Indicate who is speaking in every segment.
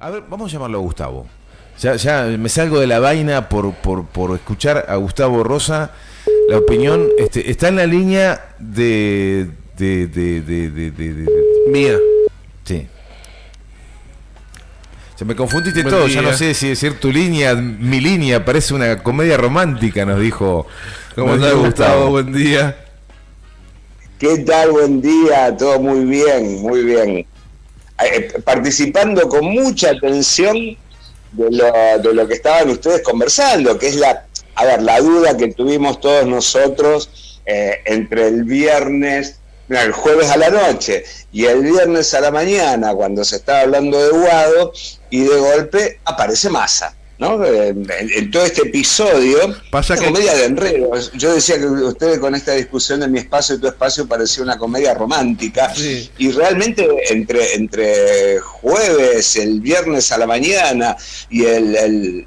Speaker 1: A ver, vamos a llamarlo a Gustavo. Ya me salgo de la vaina por escuchar a Gustavo Rosa. La opinión está en la línea de
Speaker 2: mía.
Speaker 1: Sí. Se me confundiste
Speaker 2: Buen
Speaker 1: todo,
Speaker 2: día.
Speaker 1: ya no sé si decir tu línea, mi línea, parece una comedia romántica, nos dijo.
Speaker 2: ¿Cómo
Speaker 1: nos
Speaker 2: estás,
Speaker 1: dijo
Speaker 2: Gustavo? Buen día.
Speaker 3: ¿Qué tal? Buen día, todo muy bien, muy bien. Participando con mucha atención de lo que estaban ustedes conversando, que es la duda que tuvimos todos nosotros entre el jueves a la noche y el viernes a la mañana, cuando se estaba hablando de Guado, y de golpe aparece Massa, ¿no? En todo este episodio,
Speaker 2: Pasa
Speaker 3: una
Speaker 2: que
Speaker 3: comedia de enredos. Yo decía que ustedes con esta discusión de mi espacio y tu espacio parecía una comedia romántica,
Speaker 2: sí.
Speaker 3: y realmente entre jueves, el viernes a la mañana y el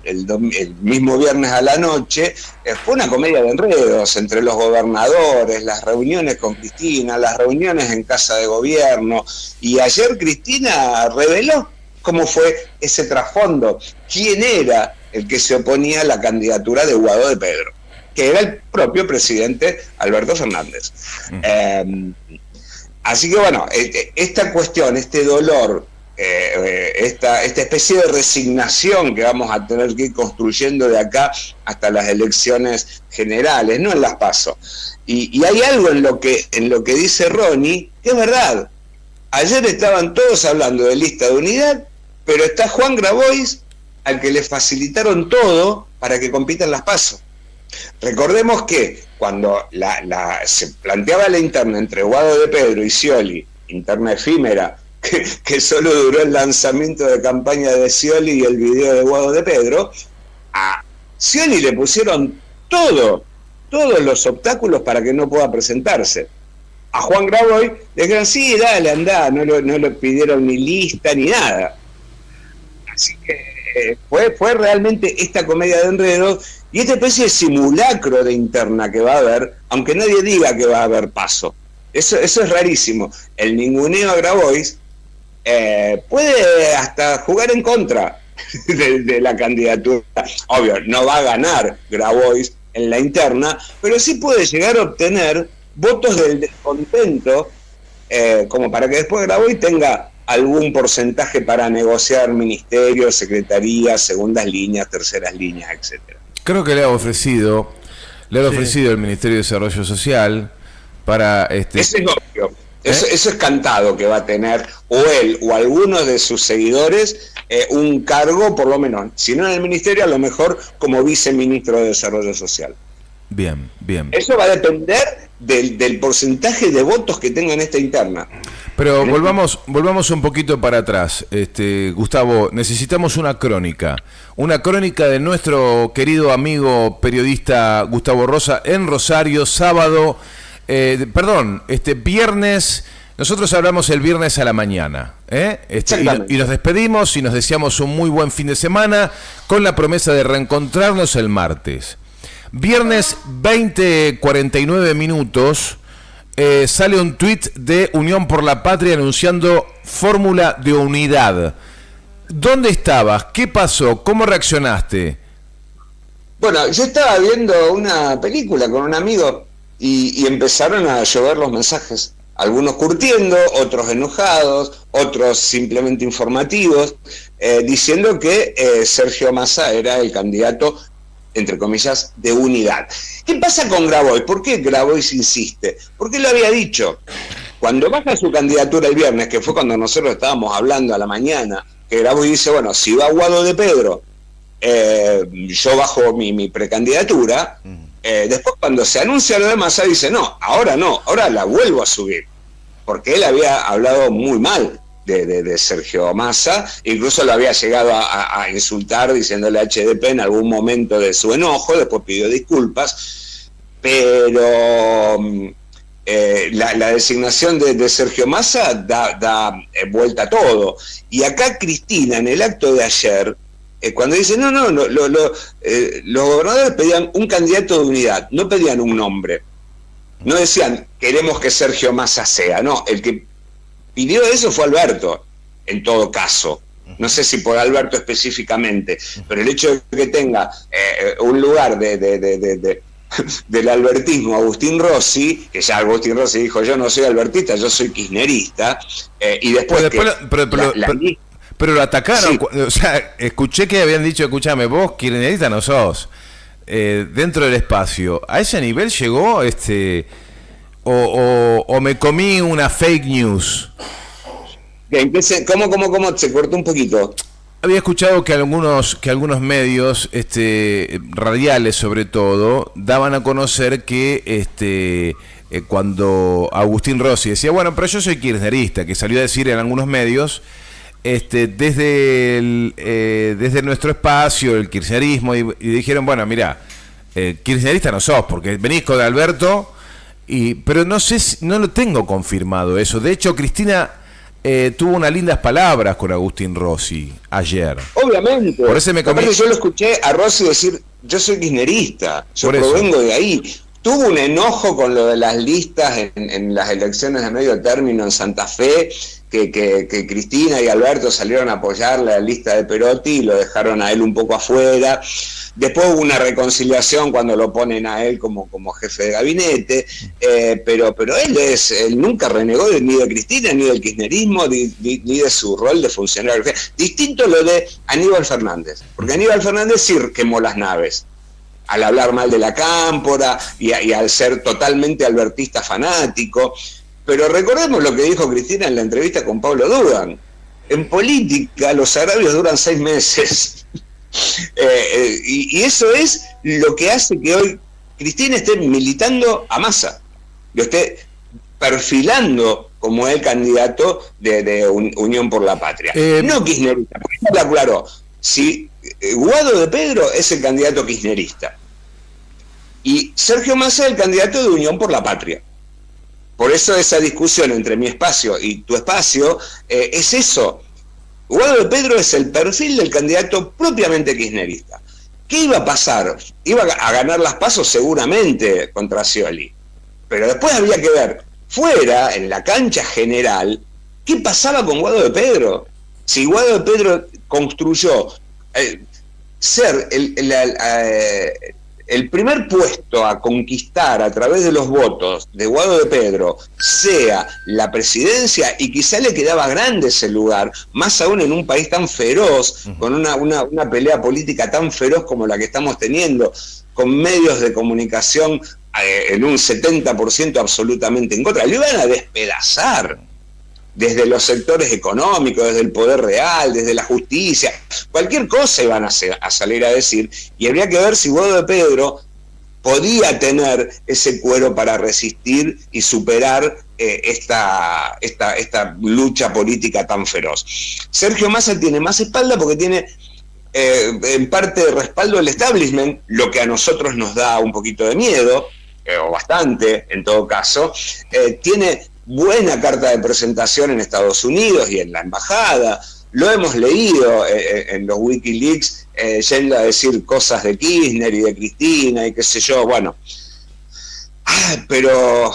Speaker 3: mismo viernes a la noche, fue una comedia de enredos entre los gobernadores, las reuniones con Cristina, las reuniones en Casa de Gobierno, y ayer Cristina reveló cómo fue ese trasfondo, quién era el que se oponía a la candidatura de Guado de Pedro, que era el propio presidente Alberto Fernández. Así que bueno, esta cuestión, este dolor, esta especie de resignación que vamos a tener que ir construyendo de acá hasta las elecciones generales, no en las PASO. Y hay algo en lo que dice Ronnie, que es verdad. Ayer estaban todos hablando de lista de unidad, pero está Juan Grabois, al que le facilitaron todo para que compita en las PASO. Recordemos que cuando se planteaba la interna entre Guado de Pedro y Scioli, interna efímera, que solo duró el lanzamiento de campaña de Scioli y el video de Guado de Pedro, a Scioli le pusieron todos los obstáculos para que no pueda presentarse. A Juan Grabois le dijeron, sí, dale, andá, no le pidieron ni lista ni nada. Así que fue realmente esta comedia de enredos y esta especie de simulacro de interna que va a haber, aunque nadie diga que va a haber paso. Eso es rarísimo. El ninguneo a Grabois puede hasta jugar en contra de la candidatura. Obvio, no va a ganar Grabois en la interna, pero sí puede llegar a obtener votos del descontento, como para que después Grabois tenga algún porcentaje para negociar ministerios, secretarías, segundas líneas, terceras líneas, etcétera.
Speaker 1: Creo que le han ofrecido el Ministerio de Desarrollo Social para
Speaker 3: Eso es obvio. Eso es cantado que va a tener o él o alguno de sus seguidores un cargo, por lo menos, si no en el ministerio, a lo mejor como viceministro de Desarrollo Social.
Speaker 1: Bien.
Speaker 3: Eso va a depender del porcentaje de votos que tengan esta interna.
Speaker 1: Pero volvamos un poquito para atrás. Gustavo, necesitamos una crónica de nuestro querido amigo periodista Gustavo Rosa en Rosario, sábado, viernes. Nosotros hablamos el viernes a la mañana, y nos despedimos y nos deseamos un muy buen fin de semana con la promesa de reencontrarnos el martes. Viernes 20:49 minutos, sale un tuit de Unión por la Patria anunciando fórmula de unidad. ¿Dónde estabas? ¿Qué pasó? ¿Cómo reaccionaste?
Speaker 3: Bueno, yo estaba viendo una película con un amigo y empezaron a llover los mensajes. Algunos curtiendo, otros enojados, otros simplemente informativos, diciendo que Sergio Massa era el candidato, entre comillas, de unidad. ¿Qué pasa con Grabois? ¿Por qué Grabois insiste? Porque él lo había dicho. Cuando baja su candidatura el viernes, que fue cuando nosotros estábamos hablando a la mañana, que Grabois dice, bueno, si va Guado de Pedro, yo bajo mi precandidatura. Después cuando se anuncia lo de Massa dice, no, ahora la vuelvo a subir. Porque él había hablado muy mal de Sergio Massa, incluso lo había llegado a insultar diciéndole HDP en algún momento de su enojo, después pidió disculpas, pero la designación de Sergio Massa da vuelta a todo. Y acá Cristina, en el acto de ayer, cuando dice, los gobernadores pedían un candidato de unidad, no pedían un nombre, no decían, queremos que Sergio Massa sea, no, el que pidió eso fue Alberto, en todo caso, no sé si por Alberto específicamente, pero el hecho de que tenga un lugar del albertismo, Agustín Rossi, que ya Agustín Rossi dijo, yo no soy albertista, yo soy kirchnerista, y después
Speaker 1: pero lo atacaron,
Speaker 3: sí.
Speaker 1: O sea, escuché que habían dicho, escúchame, vos kirchnerista no sos, dentro del espacio, ¿a ese nivel llegó o me comí una fake news?
Speaker 3: ¿Cómo? Se cortó un poquito.
Speaker 1: Había escuchado que algunos medios, radiales sobre todo, daban a conocer que cuando Agustín Rossi decía, bueno, pero yo soy kirchnerista, que salió a decir en algunos medios, desde nuestro espacio, el kirchnerismo, y dijeron, bueno, mirá, kirchnerista no sos, porque venís con Alberto, pero no sé, no lo tengo confirmado eso. De hecho, Cristina tuvo unas lindas palabras con Agustín Rossi ayer.
Speaker 3: Obviamente.
Speaker 1: Por eso
Speaker 3: yo lo escuché a Rossi decir, yo soy kirchnerista, yo provengo de ahí. Tuvo un enojo con lo de las listas en las elecciones de medio término en Santa Fe, que Cristina y Alberto salieron a apoyar la lista de Perotti y lo dejaron a él un poco afuera. Después hubo una reconciliación cuando lo ponen a él como jefe de gabinete, pero él nunca renegó ni de Cristina, ni del kirchnerismo, ni de su rol de funcionario. Distinto lo de Aníbal Fernández, porque Aníbal Fernández sí quemó las naves, al hablar mal de la Cámpora y al ser totalmente albertista fanático. Pero recordemos lo que dijo Cristina en la entrevista con Pablo Dugan. En política los agravios duran 6 meses. Y eso es lo que hace que hoy Cristina esté militando a Massa, lo esté perfilando como el candidato de Unión por la Patria. No kirchnerista, porque ya lo aclaró. Si Guado de Pedro es el candidato kirchnerista y Sergio Massa el candidato de Unión por la Patria. Por eso esa discusión entre mi espacio y tu espacio es eso. Guado de Pedro es el perfil del candidato propiamente kirchnerista. ¿Qué iba a pasar? Iba a ganar las PASO seguramente contra Scioli, pero después había que ver fuera, en la cancha general, qué pasaba con Guado de Pedro. Si Guado de Pedro construyó ser el primer puesto a conquistar a través de los votos de Guado de Pedro sea la presidencia, y quizá le quedaba grande ese lugar, más aún en un país tan feroz, con una pelea política tan feroz como la que estamos teniendo, con medios de comunicación en un 70% absolutamente en contra. Le iban a despedazar desde los sectores económicos, desde el poder real, desde la justicia, cualquier cosa iban a salir a decir, y habría que ver si Guado de Pedro podía tener ese cuero para resistir y superar esta lucha política tan feroz. Sergio Massa tiene más espalda porque tiene en parte de respaldo del establishment, lo que a nosotros nos da un poquito de miedo, o bastante en todo caso. Tiene buena carta de presentación en Estados Unidos y en la embajada. Lo hemos leído en los Wikileaks, yendo a decir cosas de Kirchner y de Cristina y qué sé yo. Bueno, pero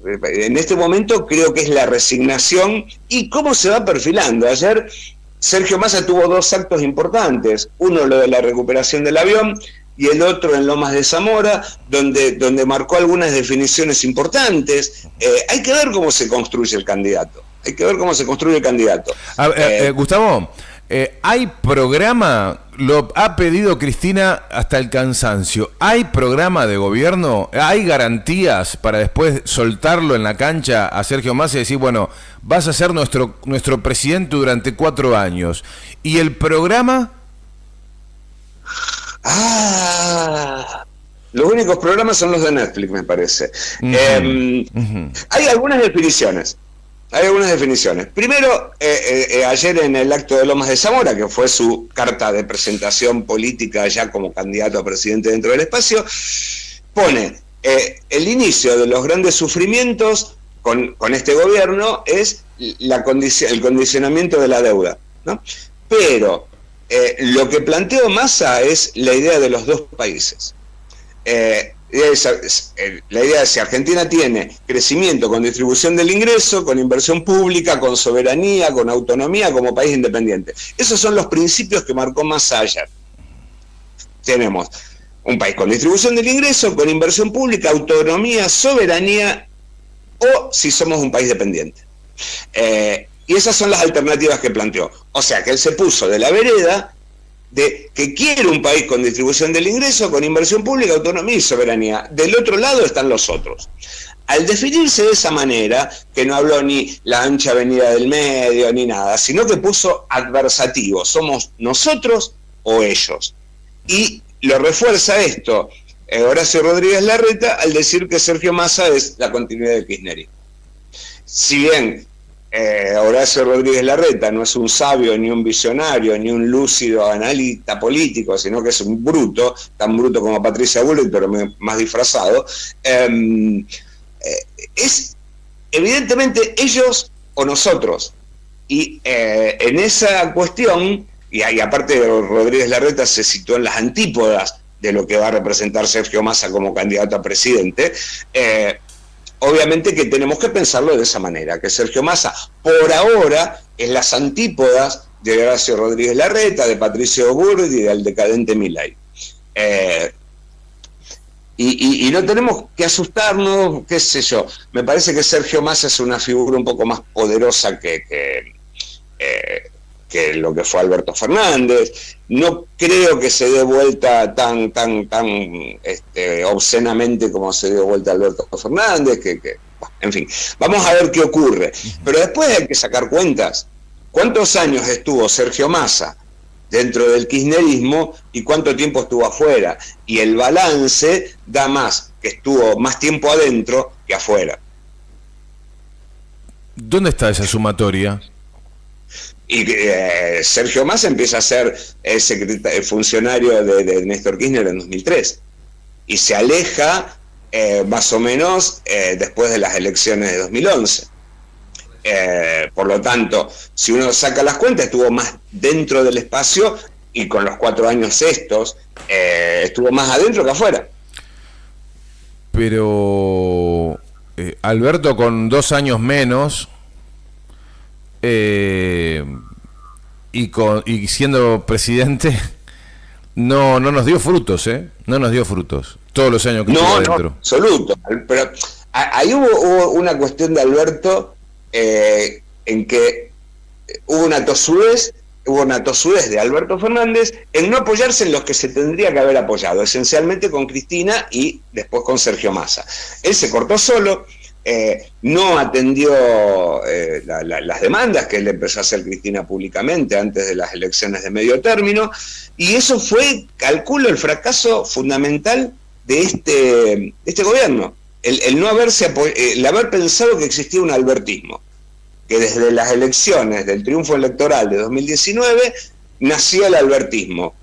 Speaker 3: en este momento creo que es la resignación y cómo se va perfilando. Ayer Sergio Massa tuvo 2 actos importantes, uno lo de la recuperación del avión y el otro en Lomas de Zamora, donde marcó algunas definiciones importantes. Hay que ver cómo se construye el candidato.
Speaker 1: Gustavo, ¿hay programa? Lo ha pedido Cristina hasta el cansancio. ¿Hay programa de gobierno? ¿Hay garantías para después soltarlo en la cancha a Sergio Massa y decir, bueno, vas a ser nuestro presidente durante 4 años? ¿Y el programa?
Speaker 3: Los únicos programas son los de Netflix, me parece. Hay algunas definiciones. Primero, ayer en el acto de Lomas de Zamora, que fue su carta de presentación política ya como candidato a presidente dentro del espacio, pone el inicio de los grandes sufrimientos con este gobierno es el condicionamiento de la deuda, ¿no? Pero lo que planteó Massa es la idea de los 2 países. La idea es si Argentina tiene crecimiento con distribución del ingreso, con inversión pública, con soberanía, con autonomía como país independiente. Esos son los principios que marcó Massa ayer. Tenemos un país con distribución del ingreso, con inversión pública, autonomía, soberanía, o si somos un país dependiente. Y esas son las alternativas que planteó. O sea que él se puso de la vereda de que quiere un país con distribución del ingreso, con inversión pública, autonomía y soberanía. Del otro lado están los otros. Al definirse de esa manera, que no habló ni la ancha avenida del medio ni nada, sino que puso adversativo, somos nosotros o ellos. Y lo refuerza esto Horacio Rodríguez Larreta al decir que Sergio Massa es la continuidad del kirchnerismo. Si bien Horacio Rodríguez Larreta no es un sabio, ni un visionario, ni un lúcido analista político, sino que es un bruto, tan bruto como Patricia Bullrich, pero más disfrazado, es evidentemente ellos o nosotros. Y en esa cuestión, y aparte Rodríguez Larreta se situó en las antípodas de lo que va a representar Sergio Massa como candidato a presidente, obviamente que tenemos que pensarlo de esa manera, que Sergio Massa por ahora es las antípodas de Horacio Rodríguez Larreta, de Patricio Bullrich y del decadente Milei. Y no tenemos que asustarnos, qué sé yo. Me parece que Sergio Massa es una figura un poco más poderosa que lo que fue Alberto Fernández. No creo que se dé vuelta tan obscenamente como se dio vuelta Alberto Fernández, en fin, vamos a ver qué ocurre. Pero después hay que sacar cuentas. ¿Cuántos años estuvo Sergio Massa dentro del kirchnerismo y cuánto tiempo estuvo afuera? Y el balance da más, que estuvo más tiempo adentro que afuera.
Speaker 1: ¿Dónde está esa sumatoria?
Speaker 3: Y Sergio Massa empieza a ser funcionario de Néstor Kirchner en 2003 y se aleja más o menos después de las elecciones de 2011. Por lo tanto, si uno saca las cuentas, estuvo más dentro del espacio y con los 4 años estos estuvo más adentro que afuera.
Speaker 1: Pero Alberto con 2 años menos y siendo presidente no nos dio frutos, no nos dio frutos todos los años que estuvo adentro.
Speaker 3: No, absoluto. Pero ahí hubo una cuestión de Alberto en que hubo una tosudez de Alberto Fernández en no apoyarse en los que se tendría que haber apoyado, esencialmente con Cristina y después con Sergio Massa. Él se cortó solo, no atendió las demandas que él empezó a hacer Cristina públicamente antes de las elecciones de medio término, y eso fue, calculo, el fracaso fundamental de este gobierno, el no haberse el haber pensado que existía un albertismo, que desde las elecciones del triunfo electoral de 2019 nació el albertismo,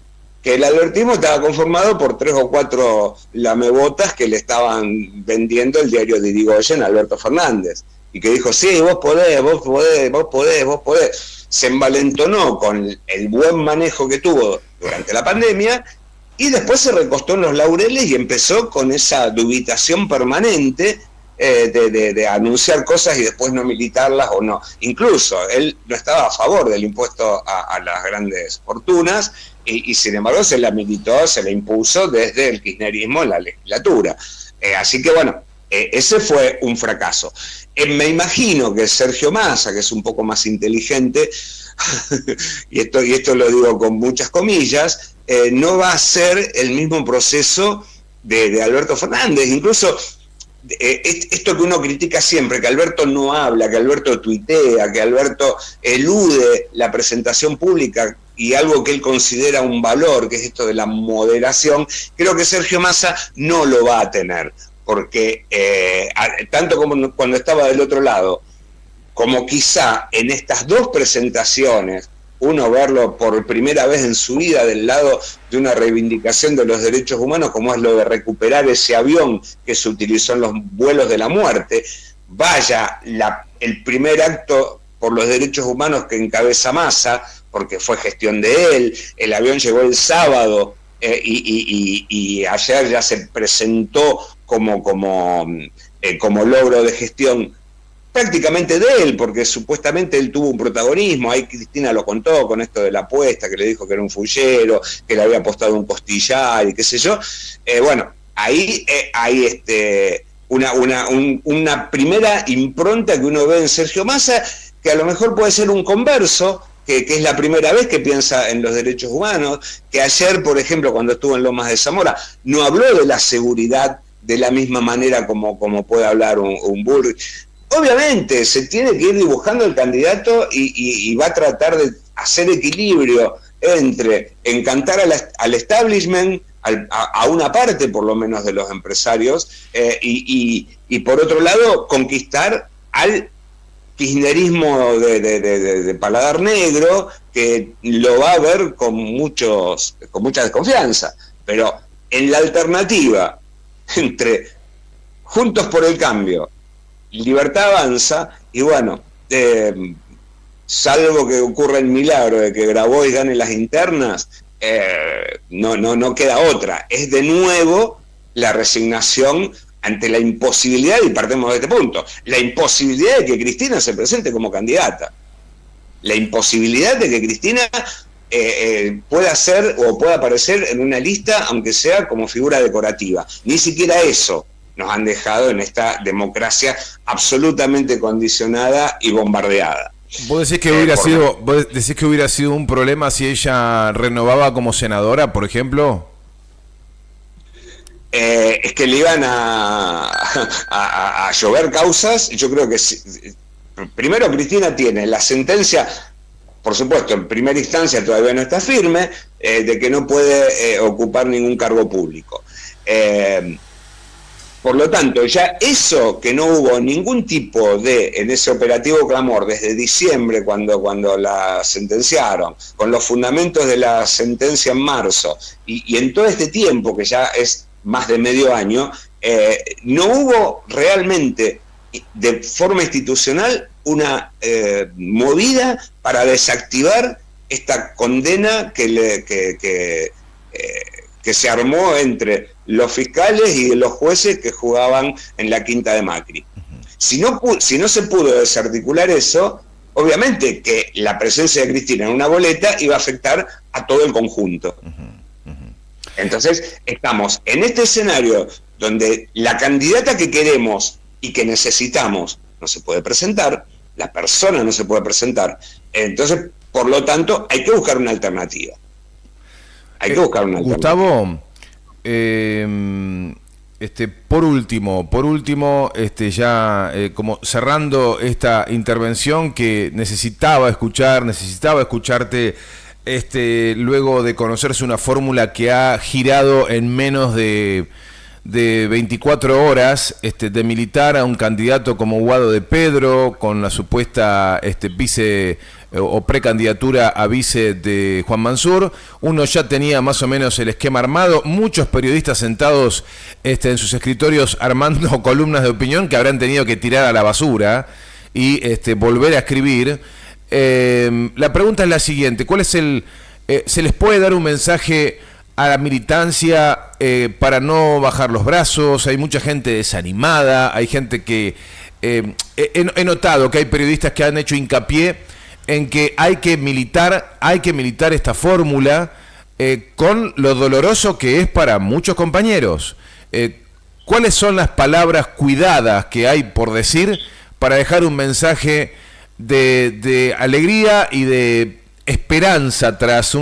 Speaker 3: que el albertismo estaba conformado por 3 o 4 lamebotas que le estaban vendiendo el diario de Irigoyen a Alberto Fernández, y que dijo, sí, vos podés. Se envalentonó con el buen manejo que tuvo durante la pandemia, y después se recostó en los laureles y empezó con esa dubitación permanente de anunciar cosas y después no militarlas o no. Incluso él no estaba a favor del impuesto a las grandes fortunas, y sin embargo se la militó, se la impuso desde el kirchnerismo en la legislatura. Así que bueno, ese fue un fracaso. Me imagino que Sergio Massa, que es un poco más inteligente, y esto lo digo con muchas comillas, no va a ser el mismo proceso de Alberto Fernández. Incluso esto que uno critica siempre, que Alberto no habla, que Alberto tuitea, que Alberto elude la presentación pública y algo que él considera un valor, que es esto de la moderación, creo que Sergio Massa no lo va a tener, porque tanto como cuando estaba del otro lado, como quizá en estas 2 presentaciones, uno verlo por primera vez en su vida del lado de una reivindicación de los derechos humanos, como es lo de recuperar ese avión que se utilizó en los vuelos de la muerte, vaya el primer acto por los derechos humanos que encabeza Massa, porque fue gestión de él. El avión llegó el sábado y ayer ya se presentó como logro de gestión prácticamente de él, porque supuestamente él tuvo un protagonismo. Ahí Cristina lo contó con esto de la apuesta, que le dijo que era un fullero, que le había apostado un costillar y qué sé yo. Bueno, ahí hay una primera impronta que uno ve en Sergio Massa, que a lo mejor puede ser un converso, que es la primera vez que piensa en los derechos humanos, que ayer, por ejemplo, cuando estuvo en Lomas de Zamora, no habló de la seguridad de la misma manera como puede hablar un Bullrich. Obviamente se tiene que ir dibujando el candidato y va a tratar de hacer equilibrio entre encantar al establishment, a una parte por lo menos de los empresarios, y por otro lado conquistar al kirchnerismo de paladar negro, que lo va a ver con mucha desconfianza. Pero en la alternativa entre Juntos por el Cambio, Libertad Avanza, y bueno, salvo que ocurra el milagro de que Grabois gane las internas, no queda otra. Es de nuevo la resignación ante la imposibilidad, y partimos de este punto, la imposibilidad de que Cristina se presente como candidata. La imposibilidad de que Cristina pueda ser o pueda aparecer en una lista, aunque sea como figura decorativa. Ni siquiera eso nos han dejado en esta democracia absolutamente condicionada y bombardeada.
Speaker 1: ¿Vos decís que hubiera sido un problema si ella renovaba como senadora, por ejemplo?
Speaker 3: Es que le iban a llover causas. Yo creo que primero Cristina tiene la sentencia, por supuesto, en primera instancia todavía no está firme, de que no puede ocupar ningún cargo público. Por lo tanto, ya eso, que no hubo ningún tipo en ese operativo Clamor desde diciembre, cuando la sentenciaron, con los fundamentos de la sentencia en marzo, y en todo este tiempo, que ya es más de medio año, no hubo realmente de forma institucional una movida para desactivar esta condena que se armó entre los fiscales y los jueces que jugaban en la quinta de Macri. Si no se pudo desarticular eso, obviamente que la presencia de Cristina en una boleta iba a afectar a todo el conjunto. Entonces, estamos en este escenario donde la candidata que queremos y que necesitamos no se puede presentar, la persona no se puede presentar, entonces, por lo tanto, hay que buscar una alternativa.
Speaker 1: Gustavo, por último, ya como cerrando esta intervención que necesitaba escucharte, luego de conocerse una fórmula que ha girado en menos de 24 horas, de militar a un candidato como Guado de Pedro, con la supuesta vice o precandidatura a vice de Juan Mansur. Uno ya tenía más o menos el esquema armado, muchos periodistas sentados en sus escritorios armando columnas de opinión que habrán tenido que tirar a la basura y volver a escribir. La pregunta es la siguiente: ¿cuál es se les puede dar un mensaje a la militancia para no bajar los brazos? Hay mucha gente desanimada, hay gente que he notado que hay periodistas que han hecho hincapié en que hay que militar esta fórmula con lo doloroso que es para muchos compañeros. ¿Cuáles son las palabras cuidadas que hay por decir para dejar un mensaje de alegría y de esperanza tras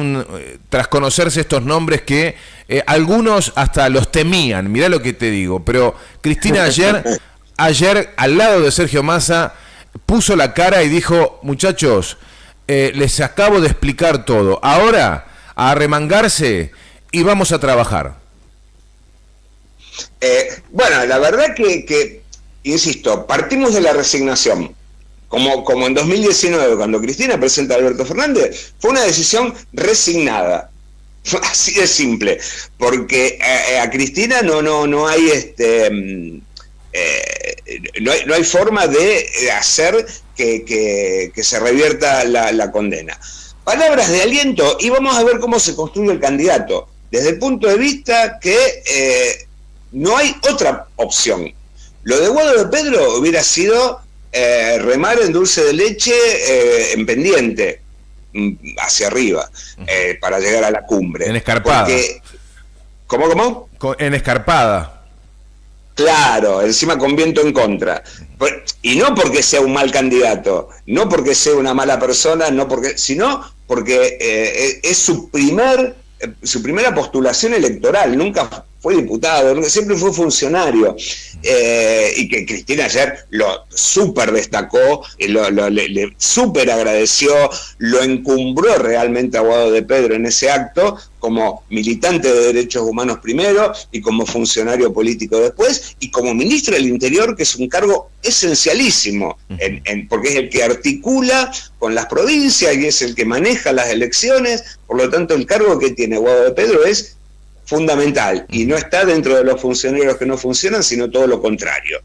Speaker 1: conocerse estos nombres que algunos hasta los temían? Mirá lo que te digo. Pero Cristina ayer al lado de Sergio Massa puso la cara y dijo: muchachos, les acabo de explicar todo, ahora a arremangarse y vamos a trabajar.
Speaker 3: Bueno, la verdad que insisto, partimos de la resignación. Como en 2019, cuando Cristina presenta a Alberto Fernández, fue una decisión resignada. Así de simple. Porque a Cristina no hay no hay forma de hacer que se revierta la condena. Palabras de aliento, y vamos a ver cómo se construye el candidato. desde el punto de vista que no hay otra opción. Lo de Guado de Pedro hubiera sido remar en dulce de leche en pendiente, hacia arriba, para llegar a la cumbre.
Speaker 1: En escarpada.
Speaker 3: Porque, ¿Cómo?
Speaker 1: En escarpada.
Speaker 3: Claro, encima con viento en contra. Y no porque sea un mal candidato, no porque sea una mala persona, sino porque es su primera postulación electoral. Nunca fue diputado, siempre fue funcionario. Y que Cristina ayer lo súper destacó, le súper agradeció, lo encumbró realmente a Guado de Pedro en ese acto, como militante de derechos humanos primero, y como funcionario político después, y como ministro del Interior, que es un cargo esencialísimo, porque es el que articula con las provincias y es el que maneja las elecciones. Por lo tanto, el cargo que tiene Guado de Pedro es fundamental, y no está dentro de los funcionarios que no funcionan, sino todo lo contrario.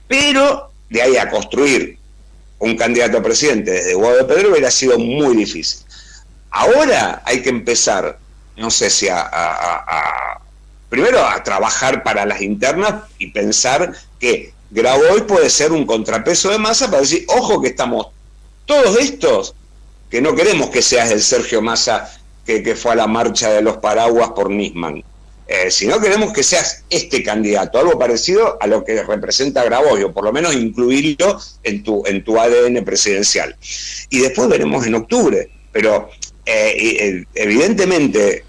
Speaker 3: Pero de ahí a construir un candidato a presidente desde Guado de Pedro hubiera sido muy difícil. Ahora hay que empezar, no sé si primero a trabajar para las internas y pensar que Grabois puede ser un contrapeso de Massa para decir, ojo que estamos todos estos, que no queremos que seas el Sergio Massa que fue a la marcha de los paraguas por Nisman, sino queremos que seas este candidato, algo parecido a lo que representa Grabois, o por lo menos incluirlo en tu ADN presidencial. Y después veremos en octubre, pero evidentemente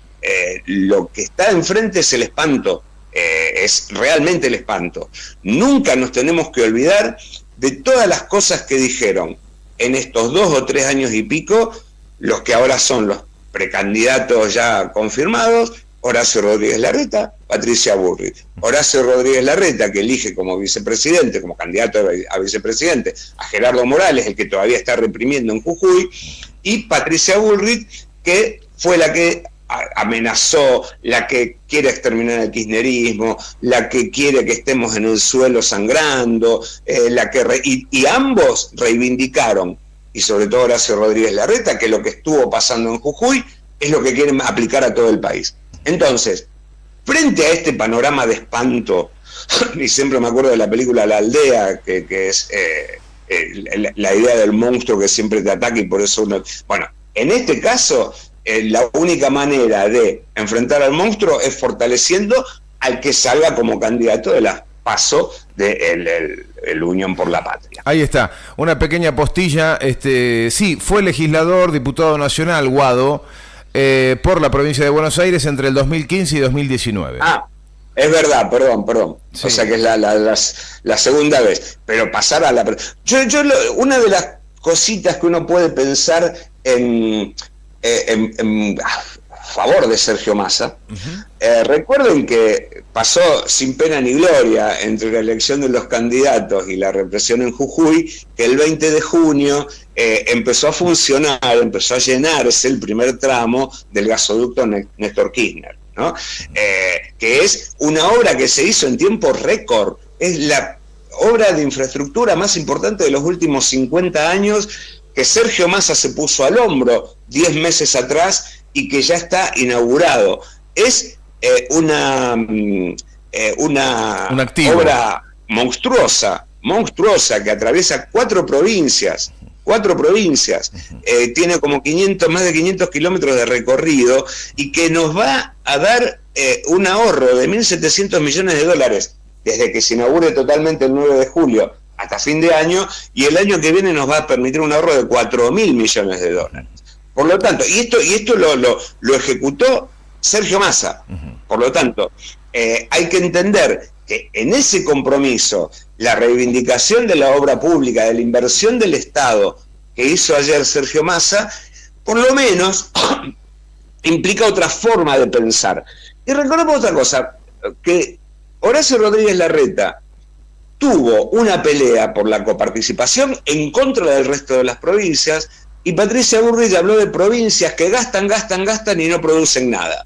Speaker 3: lo que está enfrente es el espanto, es realmente el espanto. Nunca nos tenemos que olvidar de todas las cosas que dijeron en estos 2 o 3 años y pico los que ahora son los precandidatos ya confirmados: Horacio Rodríguez Larreta, Patricia Bullrich. Horacio Rodríguez Larreta, que elige como vicepresidente, como candidato a vicepresidente, a Gerardo Morales, el que todavía está reprimiendo en Jujuy, y Patricia Bullrich, que fue la que amenazó, la que quiere exterminar el kirchnerismo, la que quiere que estemos en el suelo sangrando, y ambos reivindicaron, y sobre todo Horacio Rodríguez Larreta, que lo que estuvo pasando en Jujuy es lo que quieren aplicar a todo el país. Entonces, frente a este panorama de espanto, y siempre me acuerdo de la película La Aldea, que es la idea del monstruo que siempre te ataca, y por eso uno... Bueno, en este caso, la única manera de enfrentar al monstruo es fortaleciendo al que salga como candidato de las PASO de el Unión por la Patria.
Speaker 1: Ahí está, una pequeña postilla. Sí, fue legislador, diputado nacional, Guado, por la provincia de Buenos Aires entre el 2015 y 2019.
Speaker 3: Es verdad, perdón. Sí. O sea que es la segunda vez. Pero pasar a la... Una de las cositas que uno puede pensar en favor de Sergio Massa, recuerden que pasó sin pena ni gloria entre la elección de los candidatos y la represión en Jujuy, que el 20 de junio empezó a funcionar, empezó a llenarse el primer tramo del gasoducto Néstor Kirchner, ¿no? Que es una obra que se hizo en tiempo récord, es la obra de infraestructura más importante de los últimos 50 años, que Sergio Massa se puso al hombro 10 meses atrás y que ya está inaugurado. Es una obra monstruosa, que atraviesa 4 provincias, tiene como más de 500 kilómetros de recorrido, y que nos va a dar un ahorro de $1.700 millones desde que se inaugure totalmente el 9 de julio hasta fin de año, y el año que viene nos va a permitir un ahorro de $4.000 millones. Por lo tanto, y esto lo ejecutó Sergio Massa. Por lo tanto, hay que entender que en ese compromiso, la reivindicación de la obra pública, de la inversión del Estado que hizo ayer Sergio Massa, por lo menos implica otra forma de pensar. Y recordemos otra cosa, que Horacio Rodríguez Larreta tuvo una pelea por la coparticipación en contra del resto de las provincias, y Patricia Bullrich habló de provincias que gastan y no producen nada.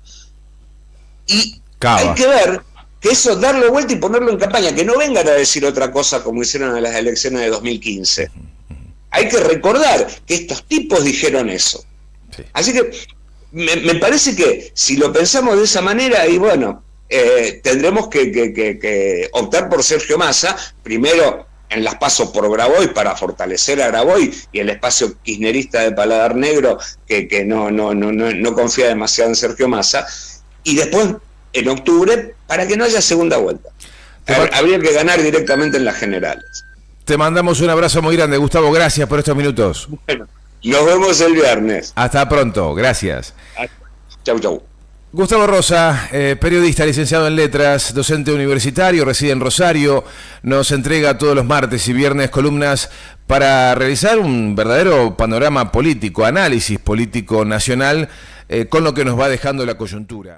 Speaker 3: Y hay que ver que eso, darle vuelta y ponerlo en campaña, que no vengan a decir otra cosa como hicieron en las elecciones de 2015. Hay que recordar que estos tipos dijeron eso. Sí. Así que me parece que si lo pensamos de esa manera, y bueno, tendremos que optar por Sergio Massa, primero en las PASO por Graboy, para fortalecer a Graboy, y el espacio kirchnerista de Paladar Negro, que no confía demasiado en Sergio Massa, y después en octubre, para que no haya segunda vuelta. Habría que ganar directamente en las generales.
Speaker 1: Te mandamos un abrazo muy grande, Gustavo, gracias por estos minutos.
Speaker 3: Bueno, nos vemos el viernes.
Speaker 1: Hasta pronto, gracias.
Speaker 3: Chau, chau.
Speaker 1: Gustavo Rosa, periodista, licenciado en letras, docente universitario, reside en Rosario, nos entrega todos los martes y viernes columnas para realizar un verdadero panorama político, análisis político nacional, con lo que nos va dejando la coyuntura.